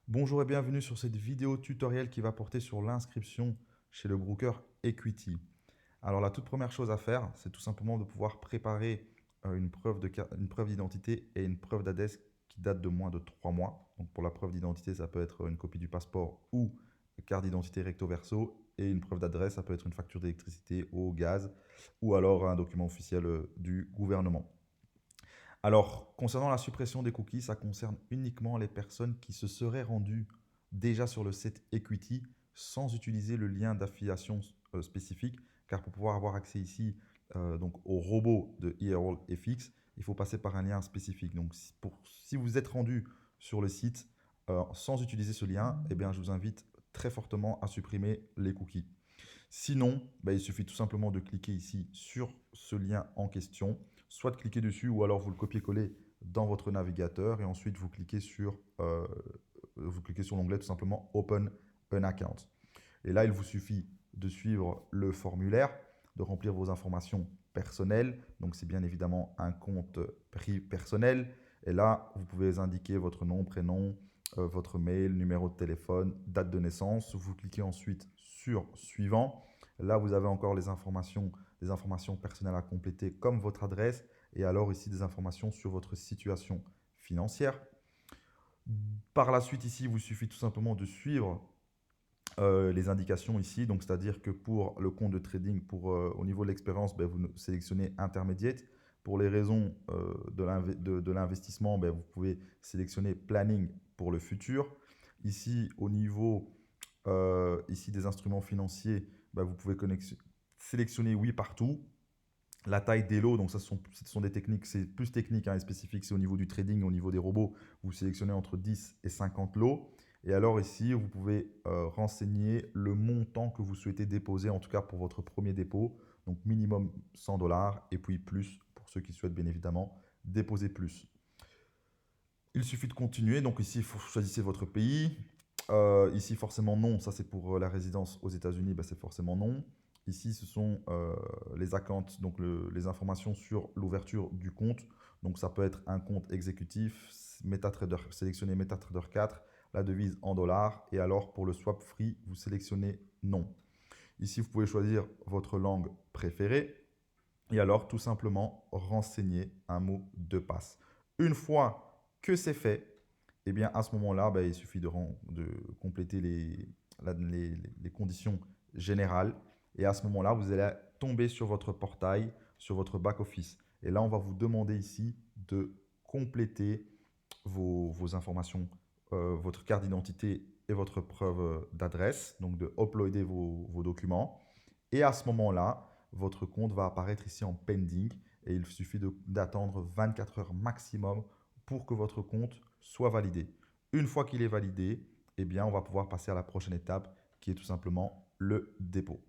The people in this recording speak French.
Bonjour et bienvenue sur cette vidéo tutoriel qui va porter sur l'inscription chez le broker Equity. Alors la toute première chose à faire, c'est tout simplement de pouvoir préparer une preuve d'identité et une preuve d'adresse qui date de moins de 3 mois. Donc pour la preuve d'identité, ça peut être une copie du passeport ou carte d'identité recto verso. Et une preuve d'adresse, ça peut être une facture d'électricité, eau, gaz ou alors un document officiel du gouvernement. Alors, concernant la suppression des cookies, ça concerne uniquement les personnes qui se seraient rendues déjà sur le site Equity sans utiliser le lien d'affiliation spécifique, car pour pouvoir avoir accès ici donc au robot de eHerold FX, il faut passer par un lien spécifique. Donc, si vous êtes rendu sur le site sans utiliser ce lien, eh bien, je vous invite très fortement à supprimer les cookies. Sinon, il suffit tout simplement de cliquer ici sur ce lien en question, soit de cliquer dessus ou alors vous le copiez-collez dans votre navigateur et ensuite vous cliquez sur l'onglet tout simplement Open an account. Et là, il vous suffit de suivre le formulaire, de remplir vos informations personnelles. Donc, c'est bien évidemment un compte personnel. Et là, vous pouvez indiquer votre nom, prénom, votre mail, numéro de téléphone, date de naissance. Vous cliquez ensuite sur Suivant. Là, vous avez encore des informations personnelles à compléter comme votre adresse et alors ici des informations sur votre situation financière. Par la suite, ici, il vous suffit tout simplement de suivre les indications ici. Donc, c'est-à-dire que pour le compte de trading, au niveau de l'expérience, vous sélectionnez Intermediate. Pour les raisons de l'investissement, vous pouvez sélectionner Planning pour le futur. Ici, au niveau ici des instruments financiers, vous pouvez sélectionner Oui partout. La taille des lots, donc ce sont des techniques, c'est plus technique et spécifique, c'est au niveau du trading, au niveau des robots, vous sélectionnez entre 10 et 50 lots. Et alors ici, vous pouvez renseigner le montant que vous souhaitez déposer, en tout cas pour votre premier dépôt. Donc minimum 100 dollars et puis plus pour ceux qui souhaitent bien évidemment déposer plus. Il suffit de continuer. Donc ici, vous choisissez votre pays. Ici, forcément non. Ça, c'est pour la résidence aux États-Unis. C'est forcément non. Ici, ce sont les accounts, donc les informations sur l'ouverture du compte. Donc, ça peut être un compte exécutif, MetaTrader, sélectionnez MetaTrader 4, la devise en dollars. Et alors, pour le swap free, vous sélectionnez non. Ici, vous pouvez choisir votre langue préférée. Et alors, tout simplement, renseigner un mot de passe. Une fois que c'est fait, eh bien, à ce moment-là, il suffit de compléter les conditions générales. Et à ce moment-là, vous allez tomber sur votre portail, sur votre back-office. Et là, on va vous demander ici de compléter vos informations, votre carte d'identité et votre preuve d'adresse, donc de uploader vos documents. Et à ce moment-là, votre compte va apparaître ici en pending et il suffit d'attendre 24 heures maximum pour que votre compte soit validé. Une fois qu'il est validé, eh bien, on va pouvoir passer à la prochaine étape qui est tout simplement le dépôt.